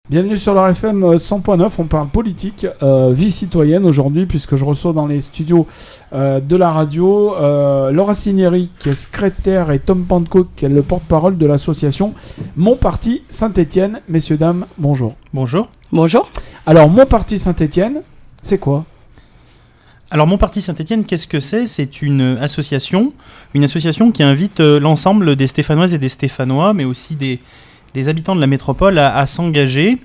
Bienvenue sur la FM 100.9, on parle politique, vie citoyenne aujourd'hui, puisque je reçois dans les studios de la radio Laura Cinieri, qui est secrétaire, et Tom Pentecôte, qui est le porte-parole de l'association Mon Parti Saint-Étienne. Messieurs, dames, bonjour. Bonjour. Bonjour. Alors, Mon Parti Saint-Étienne, c'est quoi ? Alors, Mon Parti Saint-Étienne, qu'est-ce que c'est ? C'est une association qui invite l'ensemble des Stéphanoises et des Stéphanois, mais aussi des habitants de la métropole à s'engager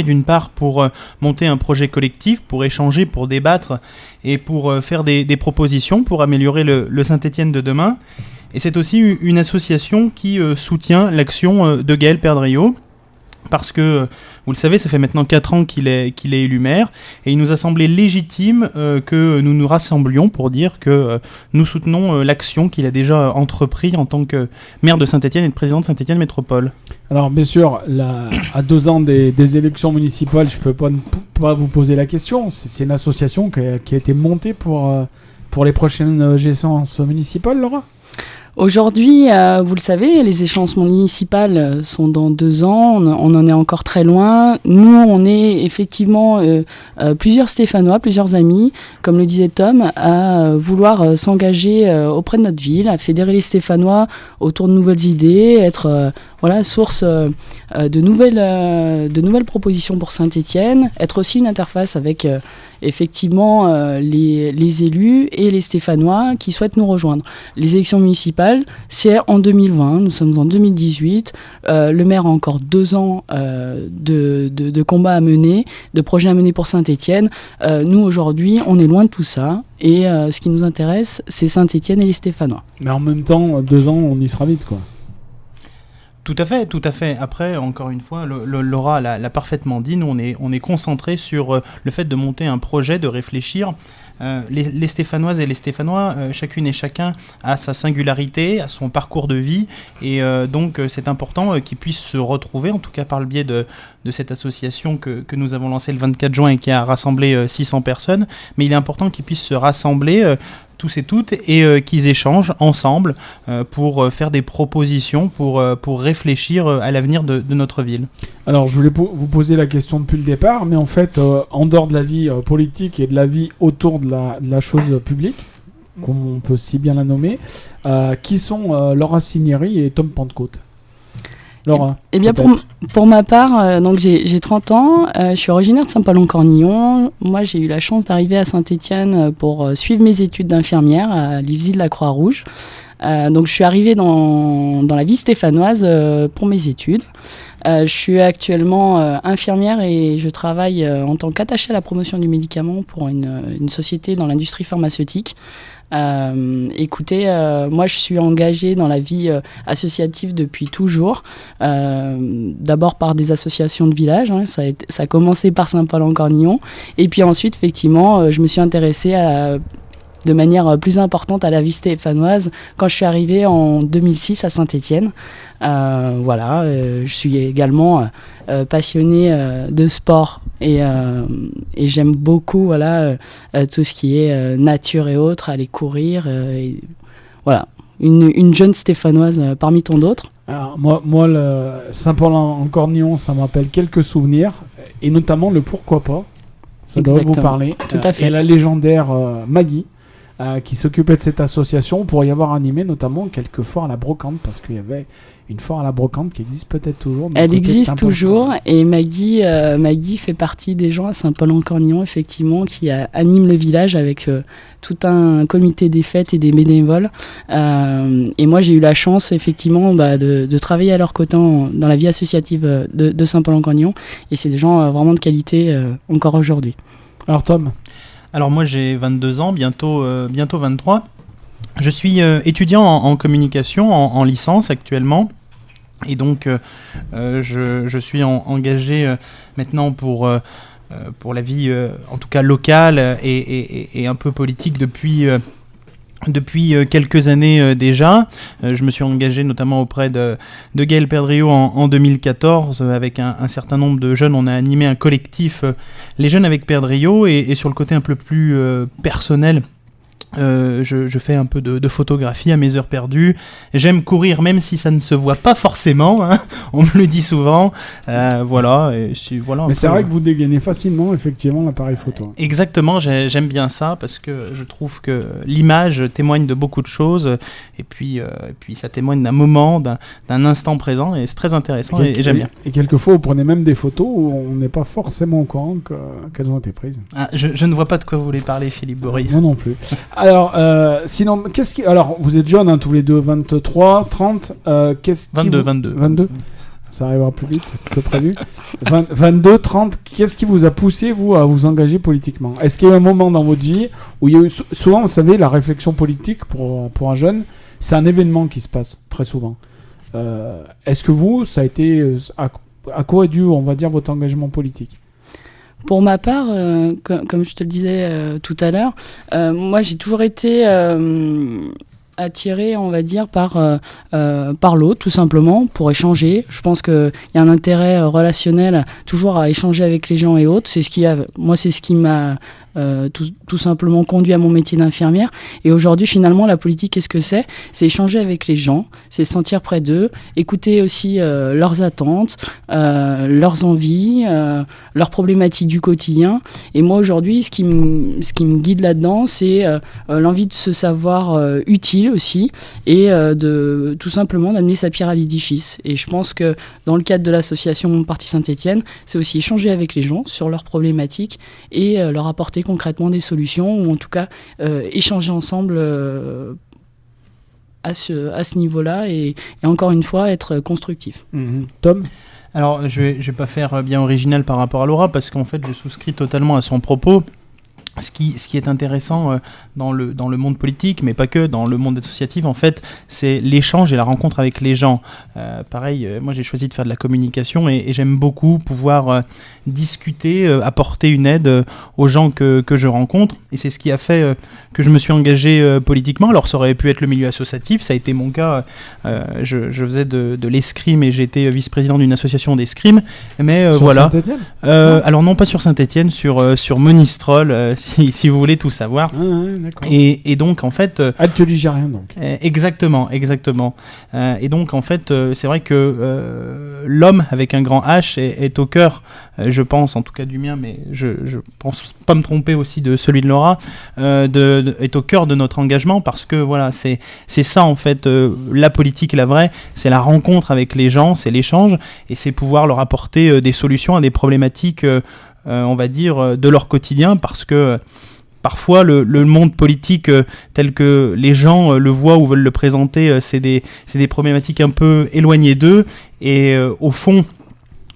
d'une part pour monter un projet collectif, pour échanger, pour débattre et pour faire des propositions pour améliorer le Saint-Étienne de demain. Et c'est aussi une association qui soutient l'action de Gaël Perdriau, parce que, vous le savez, ça fait maintenant 4 ans qu'il est élu maire, et il nous a semblé légitime que nous nous rassemblions pour dire que nous soutenons l'action qu'il a déjà entreprise en tant que maire de Saint-Étienne et de président de Saint-Étienne Métropole. Alors, bien sûr, à 2 ans des élections municipales, je ne peux pas vous poser la question. C'est une association qui a été montée pour les prochaines échéances municipales, Laura ? Aujourd'hui, vous le savez, les échéances municipales sont dans 2 ans, on en est encore très loin. Nous, on est effectivement plusieurs Stéphanois, plusieurs amis, comme le disait Tom, à vouloir s'engager auprès de notre ville, à fédérer les Stéphanois autour de nouvelles idées, être source de nouvelles propositions pour Saint-Étienne, être aussi une interface avec effectivement les élus et les Stéphanois qui souhaitent nous rejoindre. Les élections municipales, c'est en 2020, nous sommes en 2018, le maire a encore 2 ans de combats à mener, de projets à mener pour Saint-Étienne. Nous, aujourd'hui, on est loin de tout ça, et ce qui nous intéresse, c'est Saint-Étienne et les Stéphanois. Mais en même temps, 2 ans, on y sera vite, quoi. Tout à fait. Après, encore une fois, Laura l'a parfaitement dit, nous on est concentrés sur le fait de monter un projet, de réfléchir. Les Stéphanoises et les Stéphanois, chacune et chacun a sa singularité, a son parcours de vie, et donc c'est important qu'ils puissent se retrouver, en tout cas par le biais de cette association que nous avons lancée le 24 juin et qui a rassemblé 600 personnes, mais il est important qu'ils puissent se rassembler tous et toutes, et qu'ils échangent ensemble pour faire des propositions, pour réfléchir à l'avenir de notre ville. Alors, je voulais vous poser la question depuis le départ, mais en fait, en dehors de la vie politique et de la vie autour de la chose publique, comme on peut si bien la nommer, qui sont Laura Cinieri et Tom Pentecôte ? Laura, eh bien pour ma part, donc j'ai 30 ans, je suis originaire de Saint-Paul-en-Cornillon. Moi, j'ai eu la chance d'arriver à Saint-Étienne pour suivre mes études d'infirmière à l'IFSI de la Croix-Rouge. Donc je suis arrivée dans la vie stéphanoise pour mes études. Je suis actuellement infirmière et je travaille en tant qu'attachée à la promotion du médicament pour une société dans l'industrie pharmaceutique. Écoutez, moi je suis engagée dans la vie associative depuis toujours, d'abord par des associations de village, hein, ça a commencé par Saint-Paul-en-Cornillon, et puis ensuite effectivement je me suis intéressée de manière plus importante à la vie stéphanoise quand je suis arrivée en 2006 à Saint-Étienne. Je suis également passionnée de sport et j'aime beaucoup tout ce qui est nature et autres, aller courir. Une jeune stéphanoise parmi tant d'autres. Alors, moi le Saint-Paul-en-Cornillon, ça me rappelle quelques souvenirs, et notamment le pourquoi pas. Ça doit vous parler. Tout à fait. Et la légendaire Maggie, qui s'occupait de cette association pour y avoir animé notamment quelques foires à la brocante, parce qu'il y avait une foire à la brocante qui existe peut-être toujours. Elle existe toujours, et Maggie fait partie des gens à Saint-Paul-en-Cornillon, effectivement, qui animent le village avec tout un comité des fêtes et des bénévoles. Et moi, j'ai eu la chance, effectivement, de travailler à leur côté dans la vie associative de Saint-Paul-en-Cornillon, et c'est des gens vraiment de qualité encore aujourd'hui. Alors Tom ? Alors moi j'ai 22 ans, bientôt 23. Je suis étudiant en communication, en licence actuellement. Et donc je suis engagé maintenant pour la vie en tout cas locale et un peu politique depuis quelques années déjà. Je me suis engagé notamment auprès de Gaël Perdriau en 2014 avec un certain nombre de jeunes. On a animé un collectif, les jeunes avec Perdriau, et sur le côté un peu plus personnel, Je fais un peu de photographie à mes heures perdues. J'aime courir même si ça ne se voit pas forcément, hein. On me le dit souvent. Voilà. Mais c'est vrai que vous dégainez facilement effectivement l'appareil photo. Exactement, j'aime bien ça parce que je trouve que l'image témoigne de beaucoup de choses et puis ça témoigne d'un moment, d'un instant présent et c'est très intéressant et j'aime bien. Et quelquefois vous prenez même des photos où on n'est pas forcément au courant qu'elles ont été prises. Ah, je ne vois pas de quoi vous voulez parler, Philippe Bory. Moi non plus. Alors, sinon, alors, vous êtes jeunes, hein, tous les deux, 23, 30. 22. Ça arrivera plus vite que prévu. 22, 30. Qu'est-ce qui vous a poussé, vous, à vous engager politiquement ? Est-ce qu'il y a eu un moment dans votre vie où il y a eu, souvent, vous savez, la réflexion politique pour un jeune, c'est un événement qui se passe très souvent. Est-ce que vous, ça a été, à quoi est dû, on va dire, votre engagement politique ? Pour ma part, comme je te le disais tout à l'heure, moi j'ai toujours été attirée, on va dire, par l'autre, tout simplement, pour échanger. Je pense qu'il y a un intérêt relationnel toujours à échanger avec les gens et autres. C'est ce qui m'a tout simplement conduit à mon métier d'infirmière. Et aujourd'hui, finalement, la politique, qu'est-ce que c'est ? C'est échanger avec les gens, c'est se sentir près d'eux, écouter aussi leurs attentes, leurs envies, leurs problématiques du quotidien. Et moi, aujourd'hui, ce qui me guide là-dedans, c'est l'envie de se savoir utile aussi et de tout simplement d'amener sa pierre à l'édifice. Et je pense que dans le cadre de l'association Mon Parti Saint-Étienne, c'est aussi échanger avec les gens sur leurs problématiques et leur apporter concrètement des solutions ou en tout cas échanger ensemble à ce niveau-là et encore une fois être constructif. Tom ? Alors je vais pas faire bien original par rapport à Laura parce qu'en fait je souscris totalement à son propos. Ce qui est intéressant dans le monde politique, mais pas que, dans le monde associatif, en fait, c'est l'échange et la rencontre avec les gens. Pareil, moi j'ai choisi de faire de la communication et j'aime beaucoup pouvoir discuter, apporter une aide aux gens que je rencontre. Et c'est ce qui a fait que je me suis engagé politiquement. Alors ça aurait pu être le milieu associatif, ça a été mon cas. Je faisais de l'escrime et j'étais vice-président d'une association d'escrime. Mais sur voilà. Saint-Étienne ? Alors non, pas sur Saint-Étienne, sur Monistrol. Si vous voulez tout savoir. D'accord. Et donc en fait tu ligérien donc. Exactement. Et donc en fait c'est vrai que l'homme avec un grand H est au cœur, je pense en tout cas du mien, mais je pense pas me tromper aussi de celui de Laura, est au cœur de notre engagement parce que voilà c'est ça en fait la politique, la vraie, c'est la rencontre avec les gens, c'est l'échange et c'est pouvoir leur apporter des solutions à des problématiques on va dire, de leur quotidien, parce que parfois le monde politique tel que les gens le voient ou veulent le présenter, c'est des problématiques un peu éloignées d'eux, et au fond,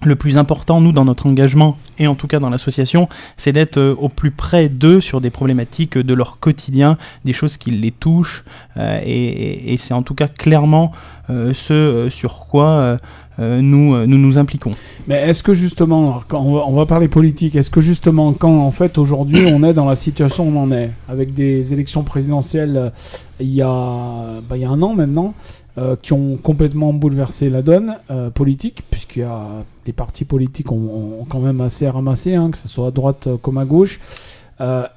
le plus important, nous, dans notre engagement, et en tout cas dans l'association, c'est d'être au plus près d'eux sur des problématiques de leur quotidien, des choses qui les touchent, et c'est en tout cas clairement ce sur quoi nous impliquons. Mais est-ce que justement, quand on va parler politique, est-ce que justement, quand en fait aujourd'hui on est dans la situation où on en est, avec des élections présidentielles il y a un an maintenant, qui ont complètement bouleversé la donne politique, puisqu'il y a les partis politiques ont quand même assez ramassé, hein, que ce soit à droite comme à gauche.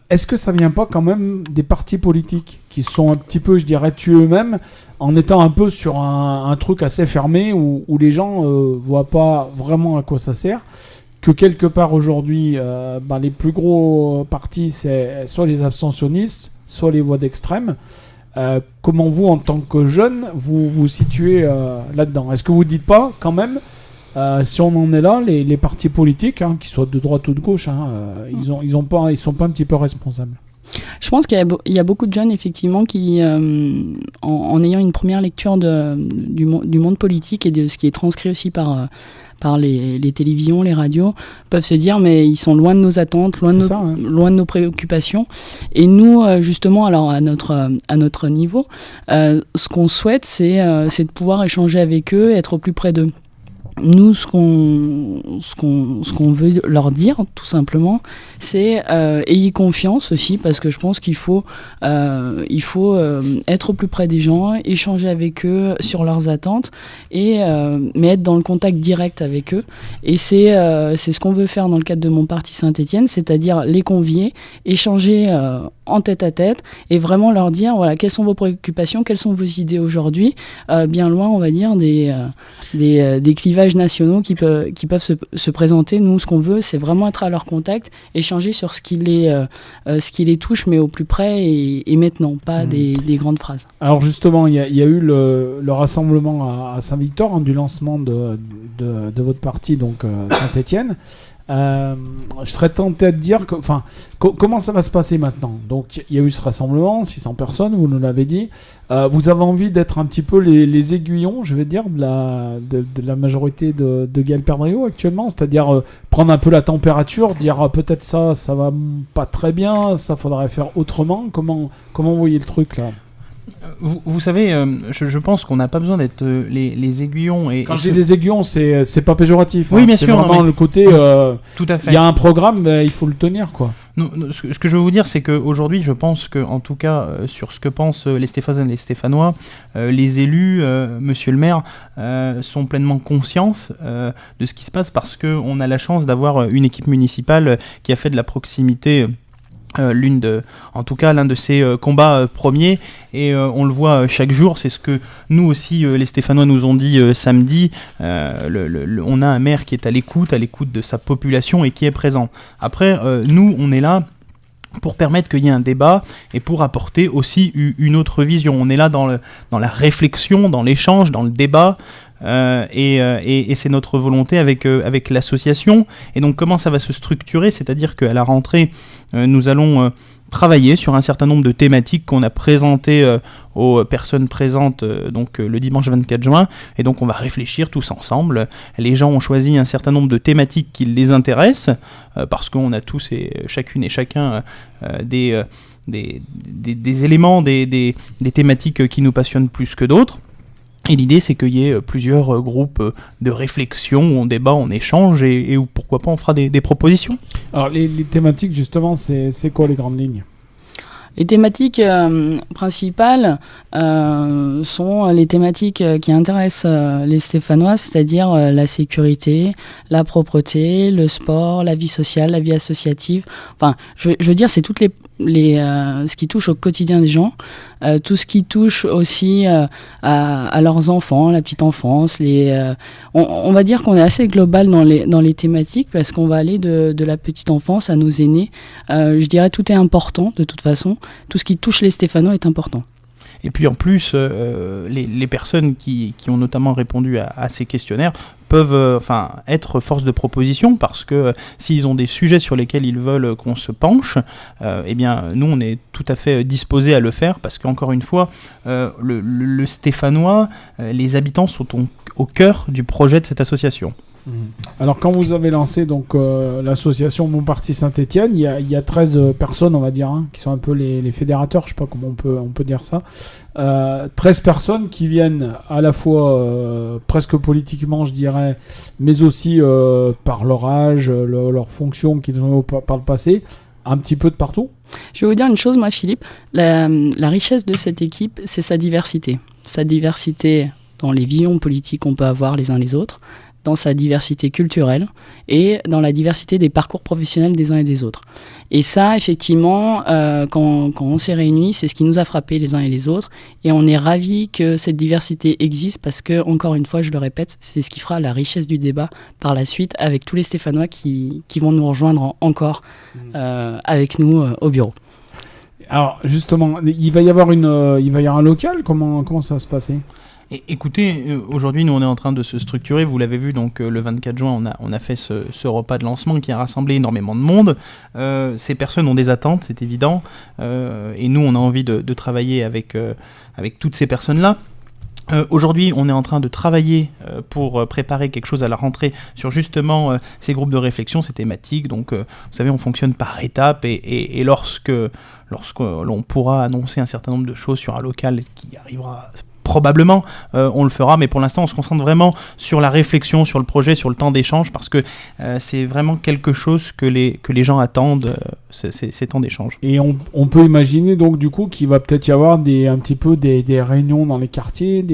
Est-ce que ça vient pas quand même des partis politiques qui sont un petit peu, je dirais, tués eux-mêmes, en étant un peu sur un truc assez fermé où les gens voient pas vraiment à quoi ça sert, que quelque part aujourd'hui les plus gros partis c'est soit les abstentionnistes, soit les voix d'extrême. Comment vous, en tant que jeune, vous situez là-dedans ? Est-ce que vous dites pas quand même, si on en est là, les partis politiques, hein, qu'ils soient de droite ou de gauche, ils sont pas un petit peu responsables ? Je pense qu'il y a beaucoup de jeunes, effectivement, qui, en ayant une première lecture du monde politique et de ce qui est transcrit aussi par les télévisions, les radios, peuvent se dire mais ils sont loin de nos attentes, loin de nos préoccupations. Et nous, justement, alors à notre niveau, ce qu'on souhaite, c'est de pouvoir échanger avec eux, être au plus près d'eux. nous, ce qu'on veut leur dire, tout simplement, c'est ayez confiance aussi, parce que je pense qu'il faut être au plus près des gens, échanger avec eux sur leurs attentes, mais être dans le contact direct avec eux. Et c'est ce qu'on veut faire dans le cadre de mon parti Saint-Étienne, c'est-à-dire les convier, échanger en tête à tête, et vraiment leur dire, voilà, quelles sont vos préoccupations, quelles sont vos idées aujourd'hui, bien loin, on va dire, des clivages nationaux qui peuvent se présenter. Nous, ce qu'on veut, c'est vraiment être à leur contact, échanger sur ce qui les touche, mais au plus près et maintenant, pas des grandes phrases. Alors justement, il y a eu le rassemblement à Saint-Victor, du lancement de votre parti, donc Saint-Étienne. Je serais tenté de dire que, comment ça va se passer maintenant? Donc il y a eu ce rassemblement, 600 personnes, vous nous l'avez dit. Vous avez envie d'être un petit peu les aiguillons, je vais dire, de la majorité de Gaël Perdriau actuellement, c'est-à-dire prendre un peu la température, dire peut-être ça va pas très bien, ça faudrait faire autrement. Comment vous voyez le truc là? Vous savez, je pense qu'on n'a pas besoin d'être les aiguillons. Quand je dis des aiguillons, c'est pas péjoratif. Oui, bien c'est sûr. C'est vraiment le côté. Tout à fait. Il y a un programme, il faut le tenir, quoi. Non, ce que je veux vous dire, c'est qu'aujourd'hui, je pense qu'en tout cas, sur ce que pensent les Stéphanoises et les Stéphanois, les élus, monsieur le maire, sont pleinement conscients de ce qui se passe, parce qu'on a la chance d'avoir une équipe municipale qui a fait de la proximité l'un de ses combats premiers, et on le voit chaque jour. C'est ce que nous aussi, les Stéphanois, nous ont dit samedi. On a un maire qui est à l'écoute de sa population et qui est présent. Après, nous, on est là pour permettre qu'il y ait un débat et pour apporter aussi une autre vision. On est là dans la réflexion, dans l'échange, dans le débat. Et c'est notre volonté avec l'association. Et donc comment ça va se structurer? C'est-à-dire qu'à la rentrée, nous allons travailler sur un certain nombre de thématiques qu'on a présentées aux personnes présentes le dimanche 24 juin. Et donc on va réfléchir tous ensemble. Les gens ont choisi un certain nombre de thématiques qui les intéressent, parce qu'on a tous et chacune et chacun des éléments, des thématiques qui nous passionnent plus que d'autres. Et l'idée, c'est qu'il y ait plusieurs groupes de réflexion où on débat, on échange et où, pourquoi pas, on fera des propositions. Alors, les thématiques, justement, c'est quoi les grandes lignes ? Les thématiques principales sont les thématiques qui intéressent les Stéphanois, c'est-à-dire la sécurité, la propreté, le sport, la vie sociale, la vie associative. Enfin, je veux dire, c'est toutes ce qui touche au quotidien des gens, tout ce qui touche aussi à leurs enfants, la petite enfance. On va dire qu'on est assez global dans les thématiques, parce qu'on va aller de la petite enfance à nos aînés. Je dirais tout est important de toute façon. Tout ce qui touche les Stéphanois est important. Et puis en plus, les personnes qui ont notamment répondu à ces questionnaires peuvent être force de proposition, parce que s'ils ont des sujets sur lesquels ils veulent qu'on se penche, eh bien nous on est tout à fait disposés à le faire, parce qu'encore une fois, le Stéphanois, les habitants sont au cœur du projet de cette association. Alors quand vous avez lancé donc l'association Mon Parti Saint-Étienne, il y a 13 personnes, on va dire, qui sont un peu les fédérateurs, je sais pas comment on peut dire ça. 13 personnes qui viennent à la fois presque politiquement, je dirais, mais aussi par leur âge, leur fonction qu'ils ont eu par le passé, un petit peu de partout. Je vais vous dire une chose, moi, Philippe, la richesse de cette équipe, c'est sa diversité. Sa diversité dans les visions politiques qu'on peut avoir les uns les autres, dans sa diversité culturelle et dans la diversité des parcours professionnels des uns et des autres. Et ça, effectivement, quand on s'est réunis, c'est ce qui nous a frappé les uns et les autres. Et on est ravis que cette diversité existe, parce que, encore une fois, je le répète, c'est ce qui fera la richesse du débat par la suite, avec tous les Stéphanois qui vont nous rejoindre encore avec nous au bureau. Alors, justement, il va y avoir un local. Comment ça va se passer ? Écoutez, aujourd'hui, nous, on est en train de se structurer. Vous l'avez vu, donc le 24 juin, on a fait ce repas de lancement qui a rassemblé énormément de monde. Ces personnes ont des attentes, c'est évident. Et nous, on a envie de travailler avec toutes ces personnes-là. Aujourd'hui, on est en train de travailler pour préparer quelque chose à la rentrée sur justement ces groupes de réflexion, ces thématiques. Donc, vous savez, on fonctionne par étapes, et lorsque l'on pourra annoncer un certain nombre de choses sur un local qui arrivera probablement on le fera, mais pour l'instant on se concentre vraiment sur la réflexion, sur le projet, sur le temps d'échange, parce que c'est vraiment quelque chose que les gens attendent, ces temps d'échange. Et on peut imaginer donc du coup qu'il va peut-être y avoir un petit peu des réunions dans les quartiers,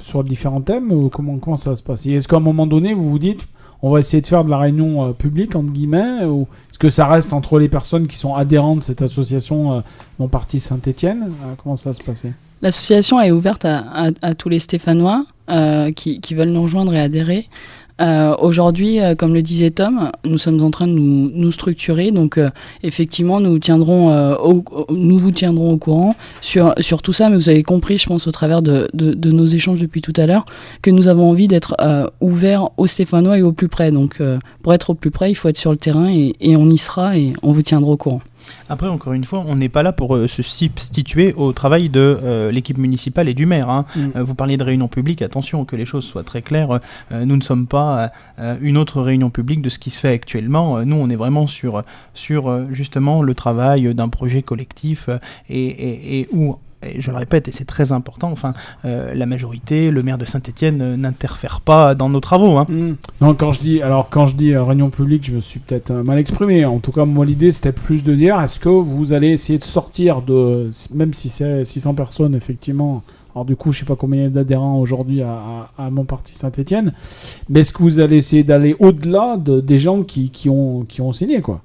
sur différents thèmes, ou comment ça va se passe? Et est-ce qu'à un moment donné vous vous dites on va essayer de faire de la réunion publique entre guillemets, ou est-ce que ça reste entre les personnes qui sont adhérentes de cette association Mon Parti Saint-Étienne? Comment ça va se passer? L'association est ouverte à tous les Stéphanois qui veulent nous rejoindre et adhérer. Aujourd'hui, comme le disait Tom, nous sommes en train de nous structurer, donc effectivement nous vous tiendrons au courant sur tout ça, mais vous avez compris, je pense, au travers de nos échanges depuis tout à l'heure, que nous avons envie d'être ouverts aux Stéphanois et au plus près. Donc pour être au plus près, il faut être sur le terrain et on y sera et on vous tiendra au courant. Après, encore une fois, on n'est pas là pour se substituer au travail de l'équipe municipale et du maire. Hein. Vous parliez de réunion publique, attention que les choses soient très claires. Nous ne sommes pas une autre réunion publique de ce qui se fait actuellement. Nous, on est vraiment sur justement le travail d'un projet collectif et où... Et je le répète, et c'est très important, la majorité, le maire de Saint-Étienne n'interfère pas dans nos travaux. Hein. Non, quand je dis réunion publique, je me suis peut-être mal exprimé. En tout cas, moi, l'idée, c'était plus de dire, est-ce que vous allez essayer de sortir même si c'est 600 personnes, effectivement. Alors du coup, je ne sais pas combien il y a d'adhérents aujourd'hui à Mon Parti Saint-Étienne, mais est-ce que vous allez essayer d'aller au-delà des gens qui ont signé, quoi?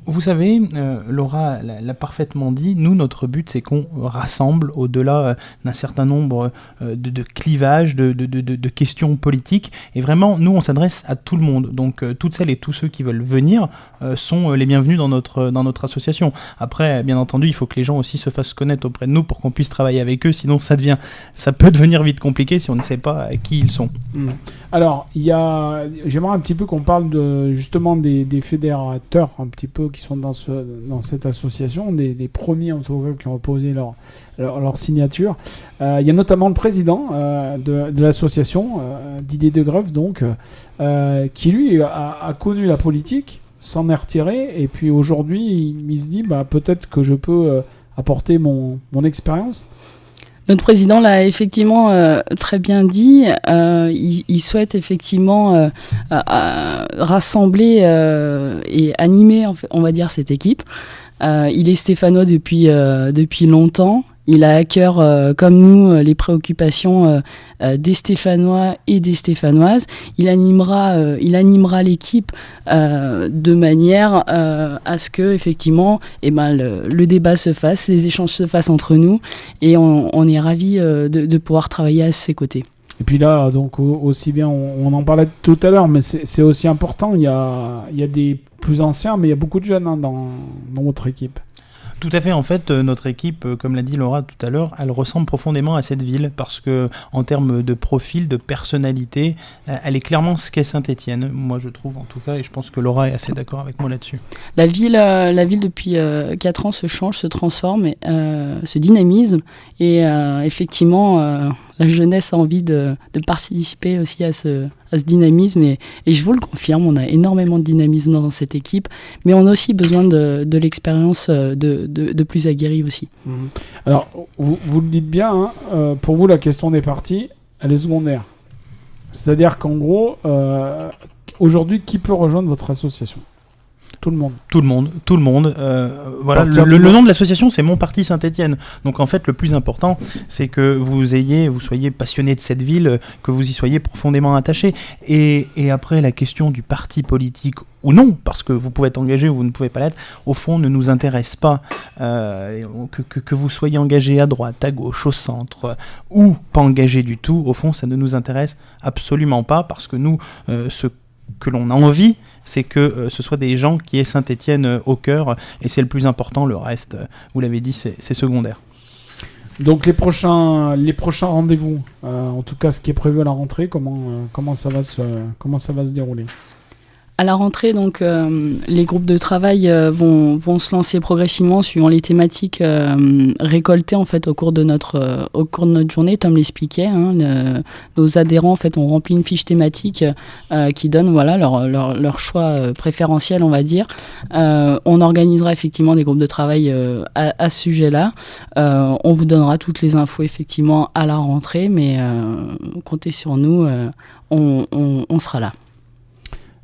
Vous savez, Laura l'a parfaitement dit, nous, notre but, c'est qu'on rassemble au-delà d'un certain nombre de clivages, de questions politiques. Et vraiment, nous, on s'adresse à tout le monde. Donc, toutes celles et tous ceux qui veulent venir sont les bienvenus dans notre association. Après, bien entendu, il faut que les gens aussi se fassent connaître auprès de nous pour qu'on puisse travailler avec eux. Sinon, ça peut devenir vite compliqué si on ne sait pas qui ils sont. Alors, j'aimerais un petit peu qu'on parle justement des fédérateurs un petit peu qui sont dans cette association, des premiers en tout cas qui ont posé leur signature. Il y a notamment le président de l'association, Didier Degreffe, donc, qui lui a connu la politique, s'en est retiré, et puis aujourd'hui il se dit peut-être que je peux apporter mon expérience. Notre président l'a effectivement très bien dit. Il souhaite effectivement rassembler et animer, on va dire, cette équipe. Il est stéphanois depuis longtemps. Il a à cœur, comme nous, les préoccupations des Stéphanois et des Stéphanoises. Il animera l'équipe de manière à ce que, effectivement, le débat se fasse, les échanges se fassent entre nous, et on est ravis de pouvoir travailler à ses côtés. Et puis là, donc aussi bien, on en parlait tout à l'heure, mais c'est aussi important. Il y a des plus anciens, mais il y a beaucoup de jeunes dans votre équipe. Tout à fait, en fait, notre équipe, comme l'a dit Laura tout à l'heure, elle ressemble profondément à cette ville parce que, en termes de profil, de personnalité, elle est clairement ce qu'est Saint-Étienne. Moi, je trouve en tout cas, et je pense que Laura est assez d'accord avec moi là-dessus. La ville depuis 4 ans se change, se transforme, se dynamise, et effectivement, la jeunesse a envie de participer aussi à ce dynamisme, et je vous le confirme, on a énormément de dynamisme dans cette équipe, mais on a aussi besoin de l'expérience de plus aguerris aussi. Alors, vous le dites bien, pour vous, la question des partis, elle est secondaire. C'est-à-dire qu'en gros, aujourd'hui, qui peut rejoindre votre association ? Tout le monde. Voilà, le nom de l'association, c'est Mon Parti Saint-Étienne. Donc en fait, le plus important, c'est que vous soyez passionné de cette ville, que vous y soyez profondément attaché. Et après, la question du parti politique ou non, parce que vous pouvez être engagé ou vous ne pouvez pas l'être, au fond, ne nous intéresse pas. Que vous soyez engagé à droite, à gauche, au centre, ou pas engagé du tout, au fond, ça ne nous intéresse absolument pas, parce que nous, ce que l'on a envie, c'est que ce soit des gens qui aient Saint-Étienne au cœur, et c'est le plus important. Le reste, vous l'avez dit, c'est secondaire. Donc les prochains rendez-vous, en tout cas ce qui est prévu à la rentrée, comment ça va se dérouler ? À la rentrée, donc, les groupes de travail vont se lancer progressivement suivant les thématiques récoltées en fait au cours de notre journée. Tom l'expliquait, nos adhérents en fait ont rempli une fiche thématique qui donne voilà leur choix préférentiel, on va dire. On organisera effectivement des groupes de travail à ce sujet-là. On vous donnera toutes les infos effectivement à la rentrée, mais comptez sur nous, on sera là.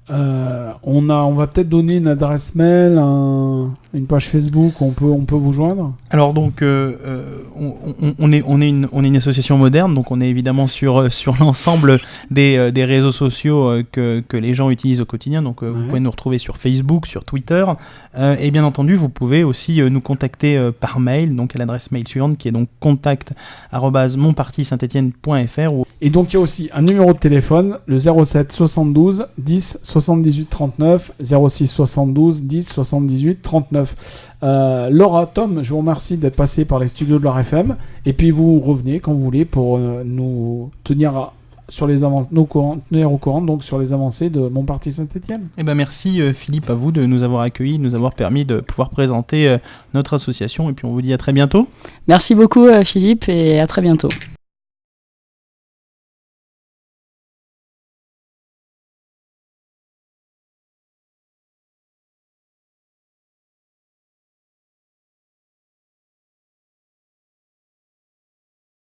On va peut-être donner une adresse mail, une page Facebook où on peut vous joindre. Alors donc on est une association moderne, donc on est évidemment sur l'ensemble des réseaux sociaux que les gens utilisent au quotidien. Donc vous pouvez nous retrouver sur Facebook, sur Twitter, et bien entendu vous pouvez aussi nous contacter par mail, donc à l'adresse mail suivante qui est donc contact@monpartisaintetienne.fr. Et donc il y a aussi un numéro de téléphone, le 07 72 10 78 39, 06 72 10 78 39. Laura, Tom, je vous remercie d'être passé par les studios de l'Or FM, et puis vous revenez quand vous voulez pour nous tenir tenir au courant donc sur les avancées de Mon Parti Saint-Étienne. Eh ben merci Philippe, à vous de nous avoir accueillis, de nous avoir permis de pouvoir présenter notre association, et puis on vous dit à très bientôt. Merci beaucoup Philippe, et à très bientôt.